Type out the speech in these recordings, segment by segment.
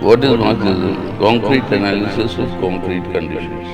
What is Marxism? Concrete analysis of concrete conditions.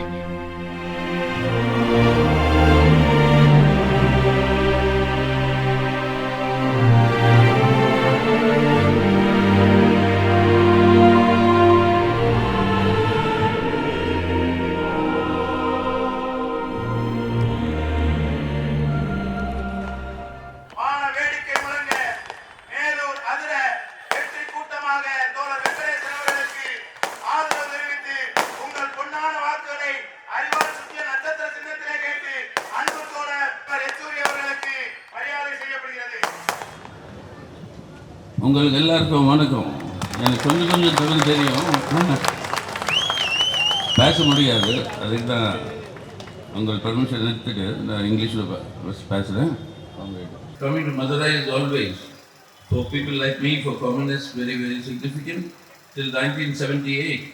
உங்களுக்கு எல்லாருக்கும் வணக்கம். எனக்கு கொஞ்சம் தமிழ் தெரியும், பேச முடியாது. அதுக்கு தான் உங்கள் பர்மிஷன் எடுத்துட்டு நான் இங்கிலீஷில் பேசுகிறேன். Coming to Madurai is always, for people like me, for communists, very, very significant. Till 1978,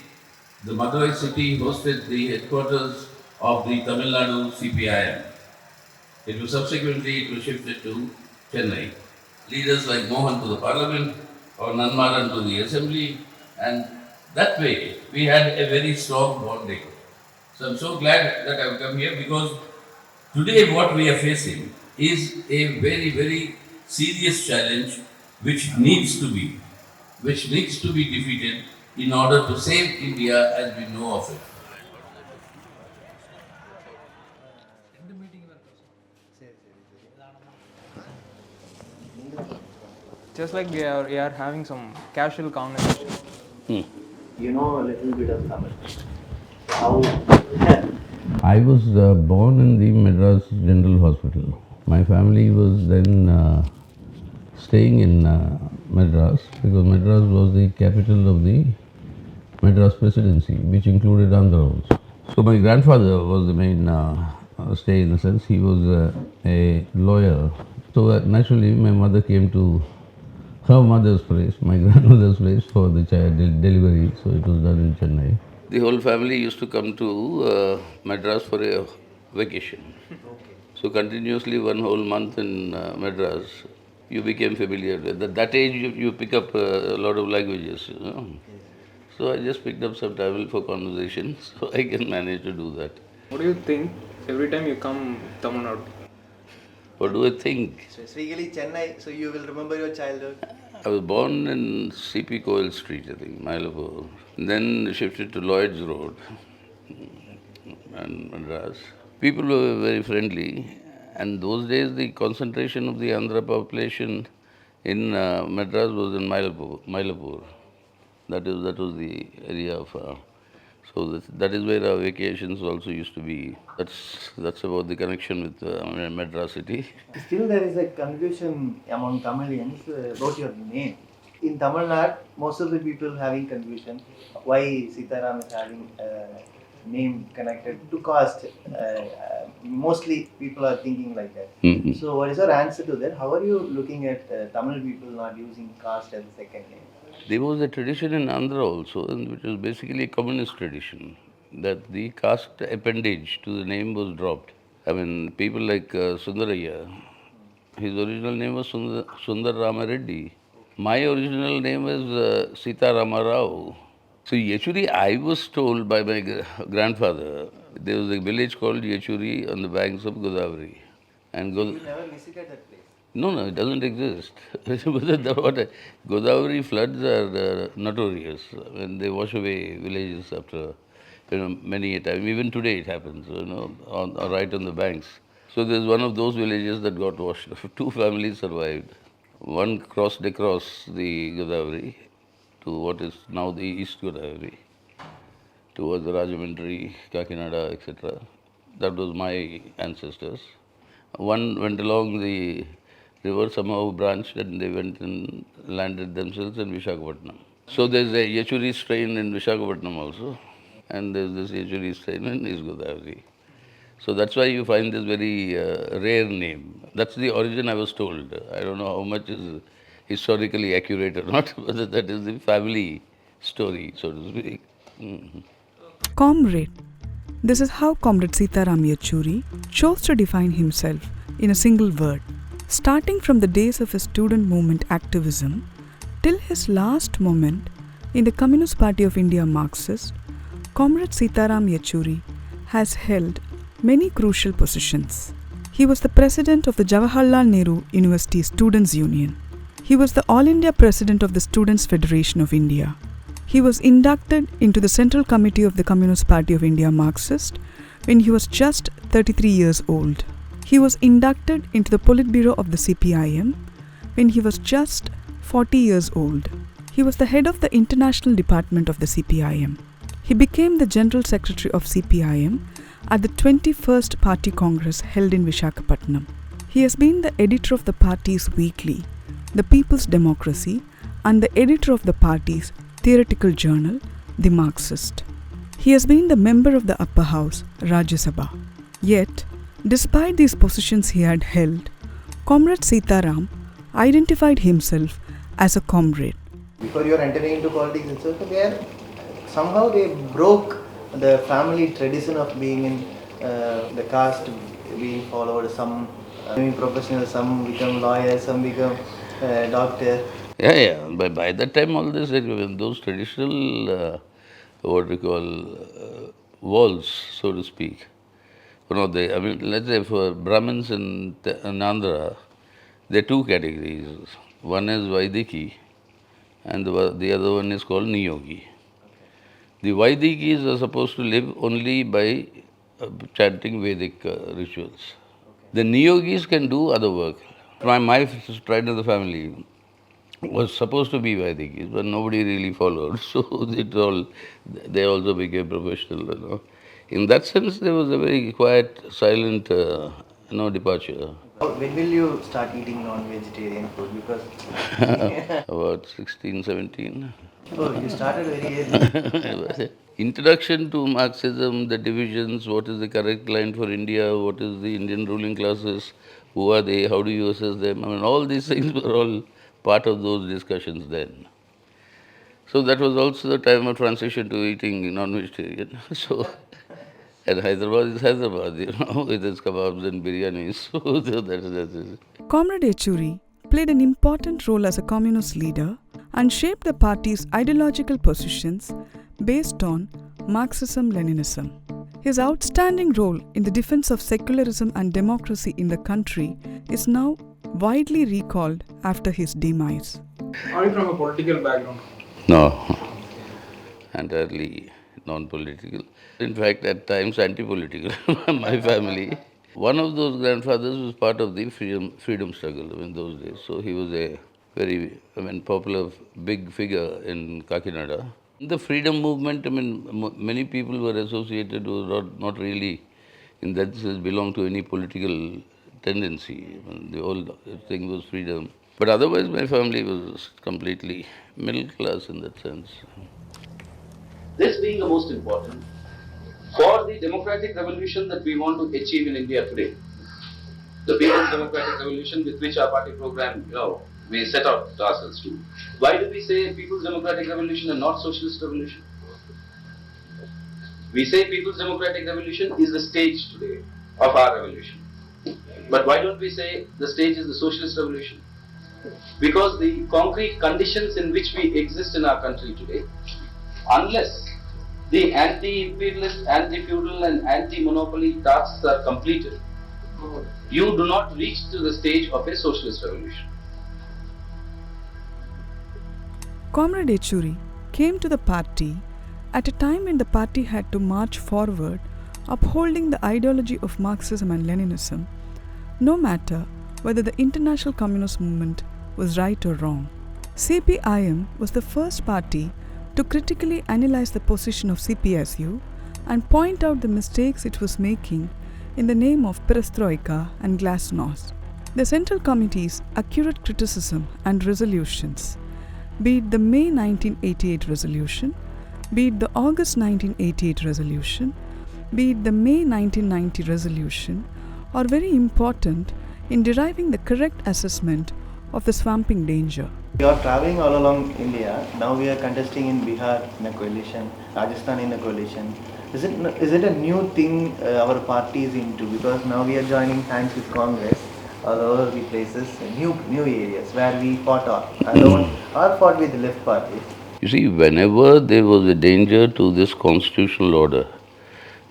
the Madurai city hosted the headquarters of the Tamil Nadu CPIM. It was subsequently shifted to Chennai. Leaders like Mohan to the Parliament or Narmadha to the Assembly, and that way we had a very strong bonding. So I'm so glad that I've come here, because today what we are facing is a very, very serious challenge which needs to be defeated in order to save India as we know of it. Just like we are having some casual conversation. You know a little bit of Tamil. How? I was born in the Madras General Hospital. My family was then staying in Madras, because Madras was the capital of the Madras Presidency, which included Andhra also. So my grandfather was the main stay, in the sense he was a lawyer. So naturally my mother came to her mother's place, my grandmother's place, for the child delivery. So it was done in Chennai. The whole family used to come to Madras for a vacation. Okay. So continuously one whole month in Madras, you became familiar with. At that age you pick up a lot of languages. You know? So I just picked up some Tamil for conversation, so I can manage to do that. What do you think every time you come Tamil Nadu? What do I think? Specifically Chennai, so you will remember your childhood. I was born in CP Coil Street, I think, Mylapore. Then shifted to Lloyd's Road and Madras. People were very friendly, and those days the concentration of the Andhra population in Madras was in Mylapore. That was the area of. So that is where our vacations also used to be. That's about the connection with Madras city. Still there is a confusion among Tamilians about your name. In Tamil Nadu, most of the people having confusion why Sitaram is having a name connected to caste. Mostly people are thinking like that. Mm-hmm. So what is your answer to that? How are you looking at Tamil people not using caste as a second name? There was a tradition in Andhra also, which was basically a communist tradition, that the caste appendage to the name was dropped. I mean, people like Sundaraya, his original name was Sundar Rama Reddy. My original name was Sitaram Rao. So Yechury, I was told by my grandfather, there was a village called Yechury on the banks of Godavari. And You never visited that place? No, it doesn't exist. Godavari floods are notorious. When they wash away villages after many a time. Even today it happens, right on the banks. So there's one of those villages that got washed. 2 families survived. One crossed across the Godavari to what is now the East Godavari, towards the Rajamundry, Kakinada, etc. That was my ancestors. One went along the river, somehow branched, and they went and landed themselves in Visakhapatnam. So there's a Yechury strain in Visakhapatnam also, and there's this Yechury strain in East Godavari. So that's why you find this very rare name. That's the origin, I was told. I don't know how much is historically accurate or not, but that is the family story, so to speak. Mm-hmm. Comrade. This is how Comrade Sitaram Yechury chose to define himself in a single word: Starting from the days of his student movement activism till his last moment in the Communist Party of India Marxist, Comrade Sitaram Yechury has held many crucial positions. He was the president of the Jawaharlal Nehru University Students' Union. He was the All India President of the Students' Federation of India. He was inducted into the Central Committee of the Communist Party of India Marxist when he was just 33 years old. He was inducted into the Politburo of the CPIM when he was just 40 years old. He was the head of the International Department of the CPIM. He became the General Secretary of CPIM at the 21st Party Congress held in Visakhapatnam. He has been the editor of the party's weekly, The People's Democracy, and the editor of the party's theoretical journal, The Marxist. He has been the member of the upper house, Rajya Sabha. Yet, despite these positions he had held, Comrade Sitaram identified himself as a comrade. Before you are entering into politics itself, somehow they broke the family tradition of being in the caste being followed. Some becoming professionals, some become lawyers, some become doctor. Yeah. By that time, all this, those traditional, what we call, walls, so to speak. Let's say for Brahmins in Andhra, there are two categories. One is Vaidiki, and the other one is called Niyogi. The Vaidikis are supposed to live only by chanting Vedic rituals. The Niyogis can do other work. My pride of the family was supposed to be Vaidikis, but nobody really followed. So they also became professional. In that sense, there was a very quiet, silent, departure. When will you start eating non-vegetarian food? Because About 16, 17. oh, you started very early. Introduction to Marxism, the divisions, what is the correct line for India, what is the Indian ruling classes, who are they, how do you assess them? All these things were all part of those discussions then. So that was also the time of transition to eating non-vegetarian. So, and Hyderabad is Hyderabad, with its kebabs and biryanis. So that's it. Comrade Yechury played an important role as a communist leader and shaped the party's ideological positions based on Marxism-Leninism. His outstanding role in the defense of secularism and democracy in the country is now widely recalled after his demise. Are you from a political background? No, entirely non-political. In fact, at times anti-political. My family. One of those grandfathers was part of the freedom struggle in those days. So he was a very popular big figure in Kakinada. The freedom movement, many people were associated with not really, in that sense, belong to any political tendency. The whole thing was freedom. But otherwise, my family was completely middle class in that sense. This being the most important, for the democratic revolution that we want to achieve in India today, the People's Democratic Revolution with which our party program, we set out ourselves to. Why do we say People's Democratic Revolution and not Socialist Revolution? We say People's Democratic Revolution is the stage today of our revolution. But why don't we say the stage is the Socialist Revolution? Because the concrete conditions in which we exist in our country today, unless the anti-imperialist, anti-feudal and anti-monopoly tasks are completed, you do not reach to the stage of a socialist revolution. Comrade Yechury came to the party at a time when the party had to march forward upholding the ideology of Marxism and Leninism, no matter whether the international communist movement was right or wrong. CPIM was the first party to critically analyze the position of CPSU and point out the mistakes it was making in the name of perestroika and glasnost. The Central Committee's accurate criticism and resolutions, be it the May 1988 resolution, be it the August 1988 resolution, be it the May 1990 resolution, are very important in deriving the correct assessment of the swamping danger. We are traveling all along India. Now we are contesting in Bihar in a coalition, Rajasthan in a coalition. Is it a new thing our party is into? Because now we are joining hands with Congress. all over the places, new areas where we fought alone or fought with the left parties. You see, whenever there was a danger to this constitutional order,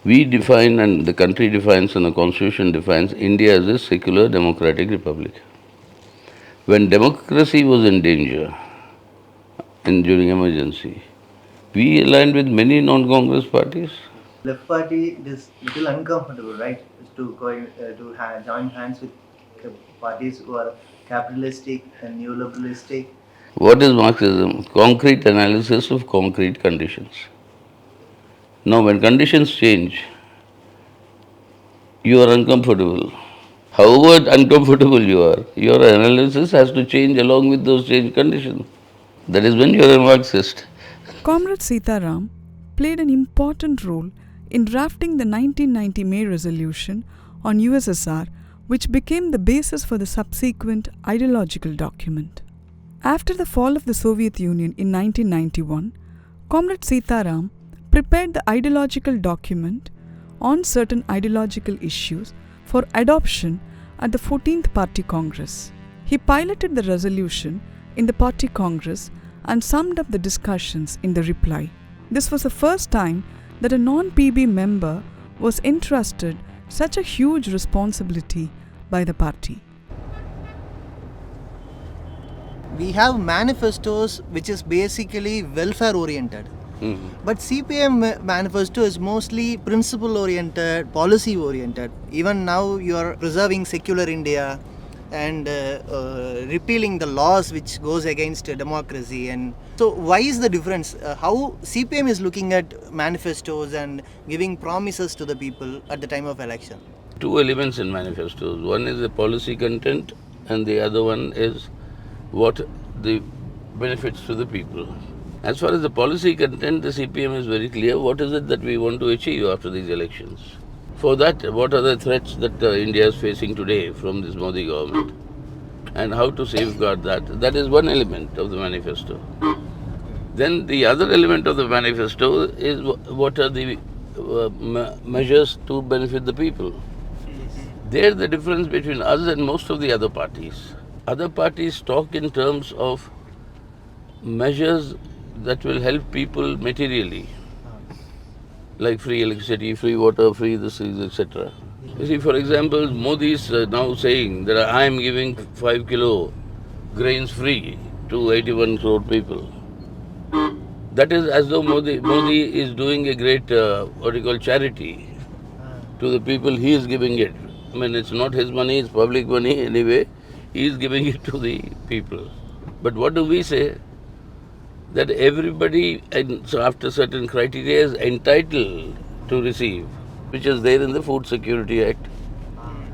we define and the country defines and the constitution defines India as a secular democratic republic. When democracy was in danger during emergency, we aligned with many non-Congress parties. Left party is little uncomfortable, right? To join hands with parties who are capitalistic and neoliberalistic. What is Marxism? Concrete analysis of concrete conditions. Now, when conditions change, you are uncomfortable. However uncomfortable you are, your analysis has to change along with those changed conditions. That is when you are a Marxist. Comrade Sitaram played an important role in drafting the 1990 May resolution on USSR, which became the basis for the subsequent ideological document. After the fall of the Soviet Union in 1991, Comrade Sitaram prepared the ideological document on certain ideological issues for adoption at the 14th Party Congress. He piloted the resolution in the Party Congress and summed up the discussions in the reply. This was the first time that a non-PB member was entrusted such a huge responsibility by the party. We have manifestos which is basically welfare oriented. But CPM manifesto is mostly principle oriented, policy oriented. Even now you are preserving secular India and repealing the laws which goes against democracy. And so why is the difference? How CPM is looking at manifestos and giving promises to the people at the time of election? Two elements in manifestos. One is the policy content and the other one is what the benefits to the people. As far as the policy content, the CPM is very clear. What is it that we want to achieve after these elections? For that, what are the threats that India is facing today from this Modi government? And how to safeguard that? That is one element of the manifesto. Then the other element of the manifesto is what are the measures to benefit the people. There the difference between us and most of the other parties. Other parties talk in terms of measures that will help people materially, like free electricity, free water, free this, etc. You see, for example, Modi is now saying that I am giving 5 kilo grains free to 81 crore people. That is as though Modi is doing a great, charity to the people he is giving it. I mean, it's not his money, it's public money anyway. He is giving it to the people. But what do we say? That everybody, after certain criteria, is entitled to receive, which is there in the Food Security Act.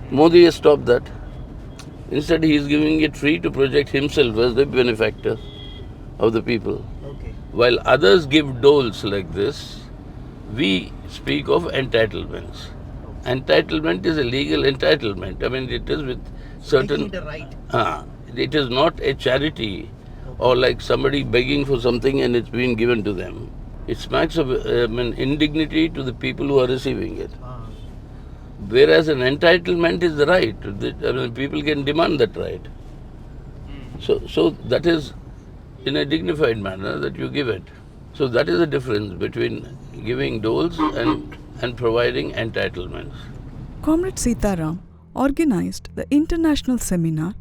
Modi has stopped that. Instead, he is giving it free to project himself as the benefactor of the people. Okay. While others give doles like this, we speak of entitlements. Entitlement is a legal entitlement. I mean, it is with certain... Making it a right. It is not a charity or like somebody begging for something and it's being given to them. It smacks of indignity to the people who are receiving it. Whereas an entitlement is the right. People can demand that right. So that is in a dignified manner that you give it. So that is the difference between giving doles and providing entitlements. Comrade Sitaram organized the international seminar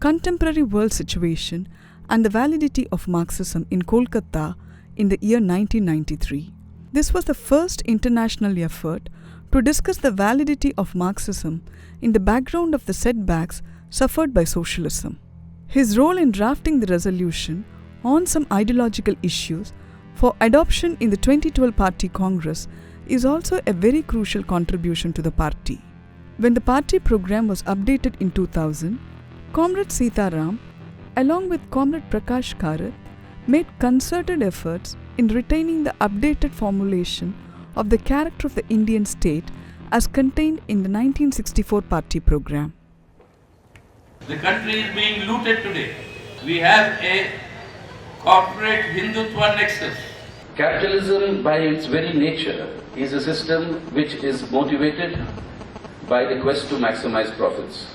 Contemporary World Situation and the Validity of Marxism in Kolkata in the year 1993. This was the first international effort to discuss the validity of Marxism in the background of the setbacks suffered by socialism. His role in drafting the resolution on some ideological issues for adoption in the 2012 Party Congress is also a very crucial contribution to the party. When the party program was updated in 2000, Comrade Sitaram, along with Comrade Prakash Karat, made concerted efforts in retaining the updated formulation of the character of the Indian state as contained in the 1964 party program. The country is being looted today. We have a corporate Hindutva nexus. Capitalism, by its very nature, is a system which is motivated by the quest to maximize profits.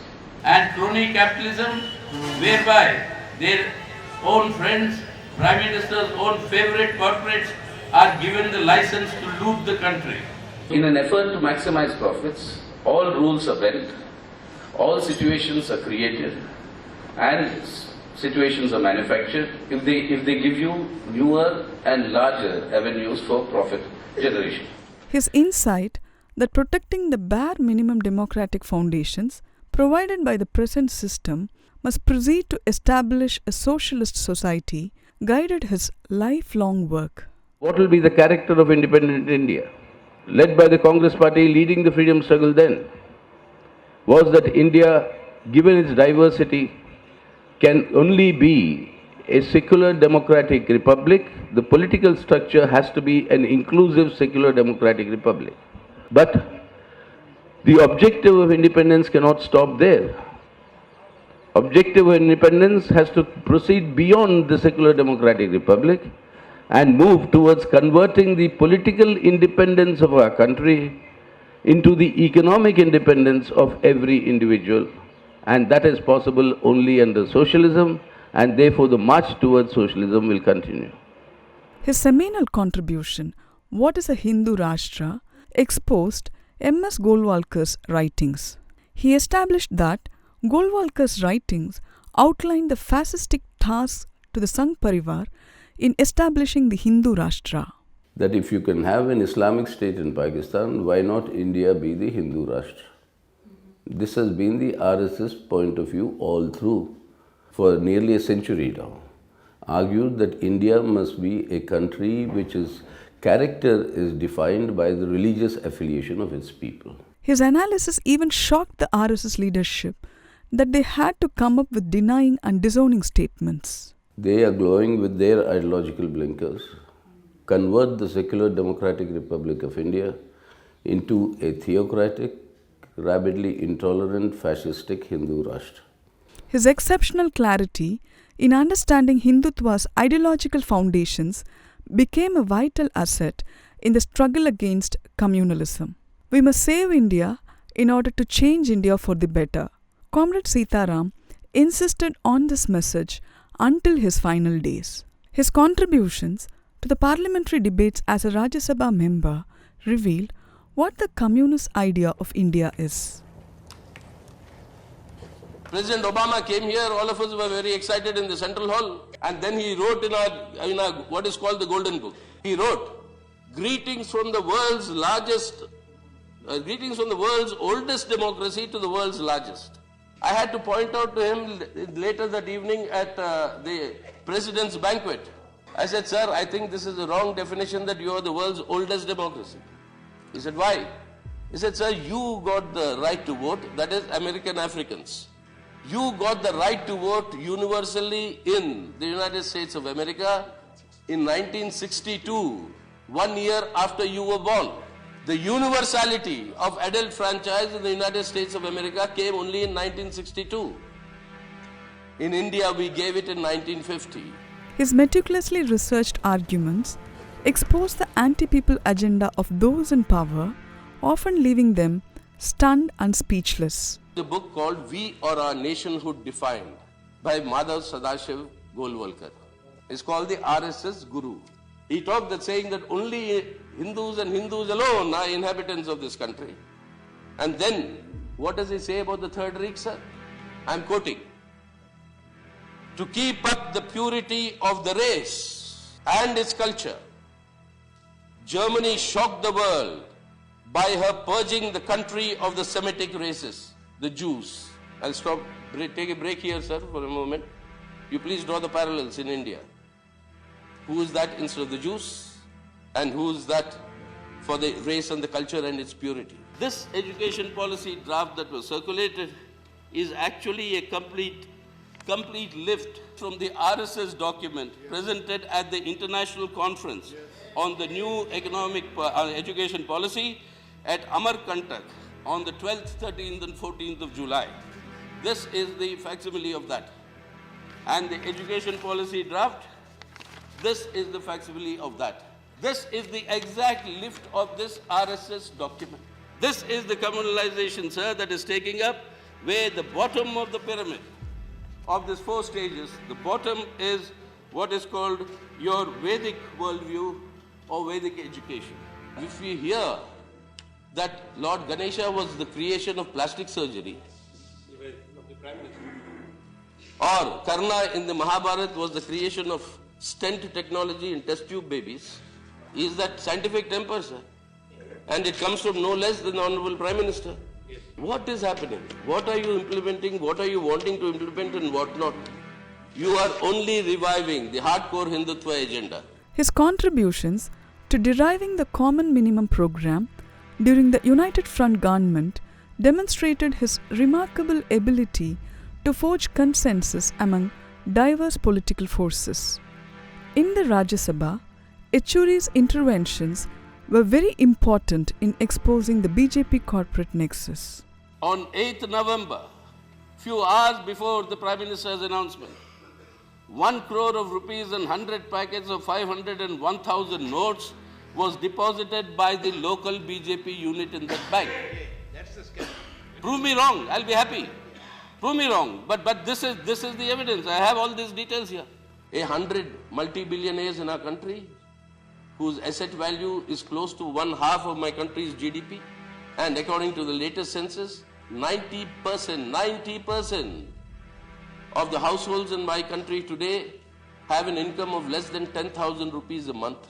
and crony capitalism, whereby their own friends, Prime Minister's own favorite corporates are given the license to loot the country. In an effort to maximize profits, all rules are bent, all situations are created, and situations are manufactured if they give you newer and larger avenues for profit generation. His insight that protecting the bare minimum democratic foundations provided by the present system must proceed to establish a socialist society guided his lifelong work. What will be the character of independent India? Led by the Congress party leading the freedom struggle then, was that India, given its diversity, can only be a secular democratic republic. The political structure has to be an inclusive secular democratic republic. But the objective of independence cannot stop there. Objective of independence has to proceed beyond the secular democratic republic and move towards converting the political independence of our country into the economic independence of every individual. And that is possible only under socialism, and therefore the march towards socialism will continue. His seminal contribution, What is a Hindu Rashtra, exposed M.S. Golwalkar's writings. He established that Golwalkar's writings outlined the fascistic tasks to the Sangh Parivar in establishing the Hindu Rashtra. That if you can have an Islamic state in Pakistan, why not India be the Hindu Rashtra? This has been the RSS point of view all through for nearly a century now. Argued that India must be a country which its character is defined by the religious affiliation of its people. His analysis even shocked the RSS leadership that they had to come up with denying and disowning statements. They are glowing with their ideological blinkers, convert the secular democratic Republic of India into a theocratic, rabidly intolerant, fascistic Hindu Rashtra. His exceptional clarity in understanding Hindutva's ideological foundations became a vital asset in the struggle against communalism. We must save India in order to change India for the better. Comrade Sitaram insisted on this message until his final days. His contributions to the parliamentary debates as a Rajya Sabha member revealed what the communist idea of India is. President Obama came here, all of us were very excited in the Central Hall, and then he wrote in our what is called the Golden Book. He wrote, greetings from the world's oldest democracy to the world's largest. I had to point out to him later that evening at the President's banquet. I said, sir, I think this is the wrong definition that you are the world's oldest democracy. He said, why? He said, sir, you got the right to vote, that is American Africans. You got the right to vote universally in the United States of America in 1962, 1 year after you were born. The universality of adult franchise in the United States of America came only in 1962. In India, we gave it in 1950. His meticulously researched arguments exposed the anti-people agenda of those in power, often leaving them stunned and speechless. The book called We or Our Nationhood Defined by Madhav Sadashiv Golwalkar. It's called the RSS Guru. He talked that saying that only Hindus and Hindus alone are inhabitants of this country. And then, what does he say about the Third Reich, sir? I'm quoting. To keep up the purity of the race and its culture, Germany shocked the world by her purging the country of the Semitic races, the Jews. I'll stop, take a break here, sir, for a moment. You please draw the parallels in India. Who is that instead of the Jews? And who is that for the race and the culture and its purity? This education policy draft that was circulated is actually a complete lift from the RSS document presented at the International Conference on the new education policy at Amarkantak on the 12th, 13th and 14th of July. This is the facsimile of that. And the education policy draft, this is the facsimile of that. This is the exact lift of this RSS document. This is the communalization, sir, that is taking up where the bottom of the pyramid of these 4 stages, the bottom is what is called your Vedic worldview or Vedic education. If we hear that Lord Ganesha was the creation of plastic surgery, or Karna in the Mahabharata was the creation of stent technology in test tube babies, is that scientific temper, sir? And it comes from no less than the Honorable Prime Minister. What is happening? What are you implementing? What are you wanting to implement and what not? You are only reviving the hardcore Hindutva agenda. His contributions to deriving the Common Minimum program during the United Front government demonstrated his remarkable ability to forge consensus among diverse political forces. In the Rajya Sabha, Yechury's interventions were very important in exposing the BJP corporate nexus. On 8th November, few hours before the Prime Minister's announcement, 1 crore of rupees and 100 packets of 500 and 1,000 notes was deposited by the local BJP unit in that bank. Prove me wrong, I'll be happy. Prove me wrong, but this is the evidence. I have all these details here. 100 multi-billionaires in our country whose asset value is close to 1/2 of my country's GDP, and according to the latest census, 90% of the households in my country today have an income of less than 10,000 rupees a month.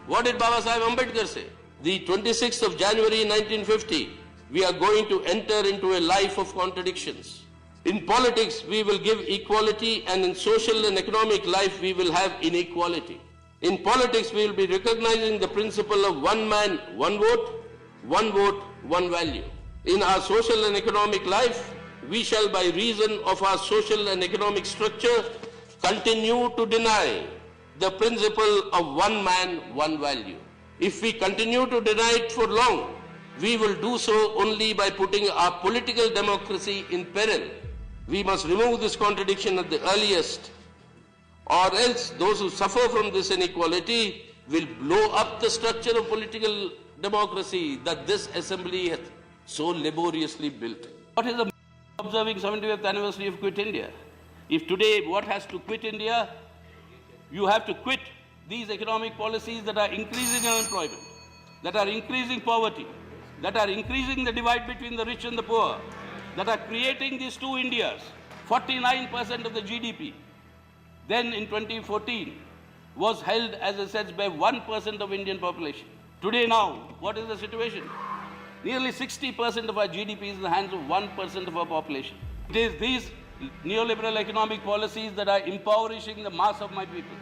What did Baba Sahib Ambedkar say? The 26th of January 1950, we are going to enter into a life of contradictions. In politics, we will give equality, and in social and economic life, we will have inequality. In politics, we will be recognizing the principle of one man, one vote, one value. In our social and economic life, we shall, by reason of our social and economic structure, continue to deny the principle of one man, one value. If we continue to deny it for long, we will do so only by putting our political democracy in peril. We must remove this contradiction at the earliest, or else those who suffer from this inequality will blow up the structure of political democracy that this assembly has so laboriously built. What is the observing 75th anniversary of Quit India? If today what has to quit India, you have to quit these economic policies that are increasing unemployment, that are increasing poverty, that are increasing the divide between the rich and the poor, that are creating these two Indias, 49% of the GDP. Then in 2014 was held, as I said, by 1% of Indian population. Today now, what is the situation? Nearly 60% of our GDP is in the hands of 1% of our population. It is these neoliberal economic policies that are impoverishing the mass of my people.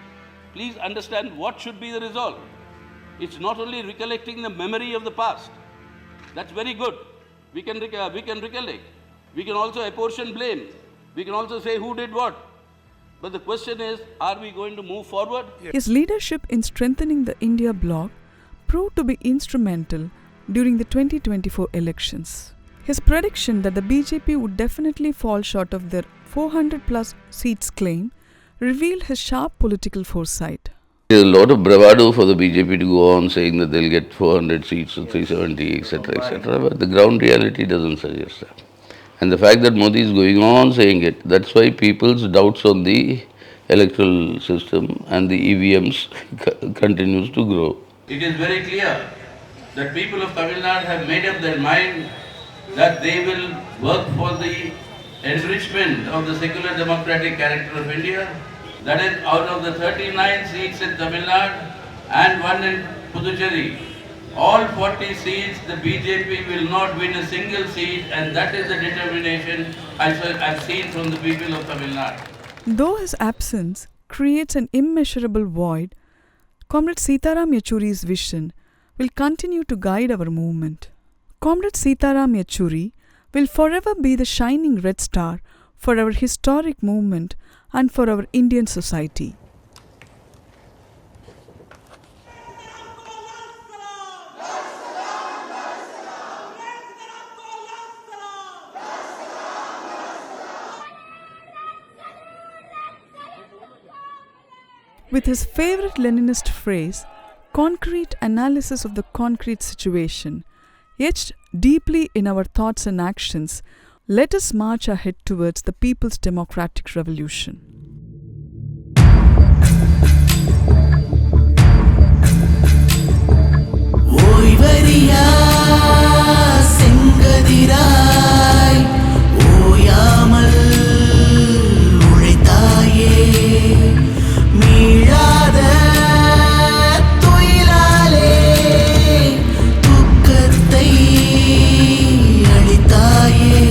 Please understand what should be the resolve. It's not only recollecting the memory of the past. That's very good. We can recollect. We can also apportion blame. We can also say who did what. But the question is, are we going to move forward? His leadership in strengthening the India bloc proved to be instrumental during the 2024 elections. His prediction that the BJP would definitely fall short of their 400 plus seats claim revealed his sharp political foresight. There's a lot of bravado for the BJP to go on saying that they'll get 400 seats or 370, etc., but the ground reality doesn't suggest that. And the fact that Modi is going on saying it, that's why people's doubts on the electoral system and the EVMs continues to grow. It is very clear that people of Tamil Nadu have made up their mind that they will work for the enrichment of the secular democratic character of India. That is, out of the 39 seats in Tamil Nadu and 1 in Puducherry, all 40 seats, the BJP will not win a single seat, and that is the determination I've seen from the people of Tamil Nadu. Though his absence creates an immeasurable void, Comrade Sitaram Yechury's vision will continue to guide our movement. Comrade Sitaram Yechury will forever be the shining red star for our historic movement and for our Indian society. With his favorite Leninist phrase, concrete analysis of the concrete situation, etched deeply in our thoughts and actions, Let us march ahead towards the people's democratic revolution. ஓய்வறியா செங்கதிராய் ஓயாமல் உழைத்தாயே மீளாத துயிலாலே துக்கத்தை அளித்தாயே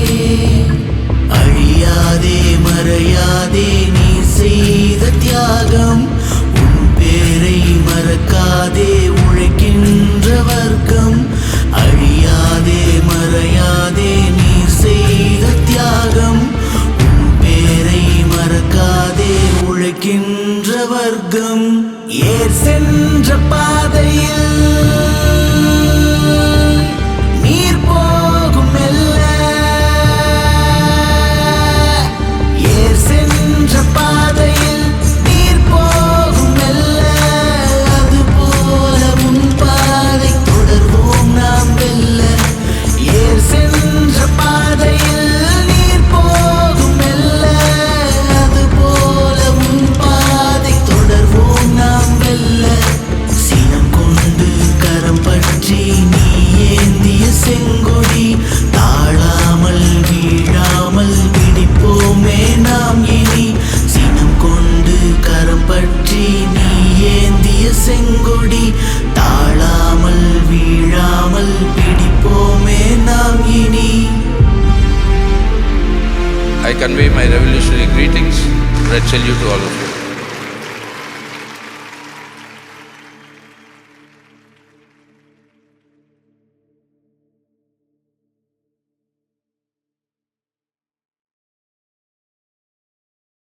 அழியாதே மறையாதே நீ செய்த தியாகம் உன் பேரை மறக்காதே உழைக்கின்ற வர்க்கம் அழியாதே மறையாதே நீ செய்த தியாகம் உன் பேரை மறக்காதே உழைக்கின்ற வர்க்கம் ஏர் சென்ற பாதையில் நீர் போகும் மெல்ல ஏர் சென்ற பாதையில் நீர் போகும் மெல்ல அதுபோல உன் பாதை தொடர்வோம் நாம் வெல்ல ஏர் சென்ற பாதையில் நீர் போகும் மெல்ல அதுபோல உன் பாதை தொடர்வோம் நாம் வெல்ல சினம் கொண்டு கரம் பற்றி நீ ஏந்திய செங்கொடி தாழாமல் வீழாமல் பிடிப்போமே நாம் இனி சினம் கொண்டு கரம் பற்றி நீ ஏந்திய செங்கொடி தாழாமல் வீழாமல் பிடிப்போமே நாம் இனி. I convey my revolutionary greetings. Red salute to all of you.